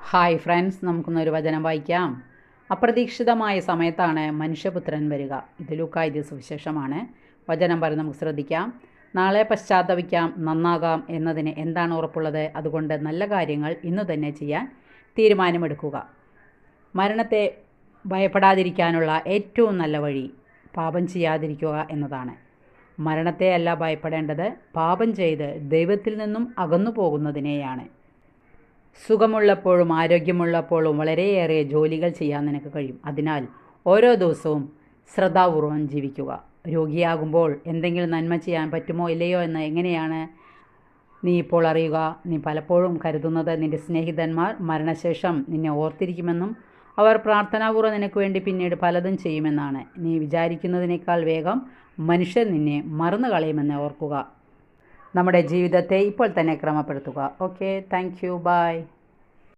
Hi friends, നമുക്കൊന്നൊരു വചനം വായിക്കാം. അപ്രതീക്ഷിതമായ സമയത്താണ് മനുഷ്യപുത്രൻ വരിക. ഇത് ലൂക്കായുടെ സുവിശേഷമാണ്. വചനം പറഞ്ഞ് നമുക്ക് ശ്രദ്ധിക്കാം. നാളെ പശ്ചാത്തപിക്കാം, നന്നാകാം എന്നതിന് എന്താണ് ഉറപ്പുള്ളത്? അതുകൊണ്ട് നല്ല കാര്യങ്ങൾ ഇന്നു തന്നെ ചെയ്യാൻ തീരുമാനമെടുക്കുക. മരണത്തെ ഭയപ്പെടാതിരിക്കാനുള്ള ഏറ്റവും നല്ല വഴി പാപം ചെയ്യാതിരിക്കുക എന്നതാണ്. മരണത്തെ അല്ല ഭയപ്പെടേണ്ടത്, പാപം ചെയ്ത് ദൈവത്തിൽ നിന്നും അകന്നു പോകുന്നതിനെയാണ്. സുഖമുള്ളപ്പോഴും ആരോഗ്യമുള്ളപ്പോഴും വളരെയേറെ ജോലികൾ ചെയ്യാൻ നിനക്ക് കഴിയും. അതിനാൽ ഓരോ ദിവസവും ശ്രദ്ധാപൂർവം ജീവിക്കുക. രോഗിയാകുമ്പോൾ എന്തെങ്കിലും നന്മ ചെയ്യാൻ പറ്റുമോ ഇല്ലയോ എന്ന് എങ്ങനെയാണ് നീ ഇപ്പോൾ അറിയുക? നീ പലപ്പോഴും കരുതുന്നത് നിൻ്റെ സ്നേഹിതന്മാർ മരണശേഷം നിന്നെ ഓർത്തിരിക്കുമെന്നും അവർ പ്രാർത്ഥനാപൂർവ്വം നിനക്ക് വേണ്ടി പിന്നീട് പലതും ചെയ്യുമെന്നാണ്. നീ വിചാരിക്കുന്നതിനേക്കാൾ വേഗം മനുഷ്യർ നിന്നെ മറന്നു കളയുമെന്ന് ഓർക്കുക. നമ്മുടെ ജീവിതത്തെ ഇപ്പോൾ തന്നെ ക്രമപ്പെടുത്തുക. Okay, thank you, by.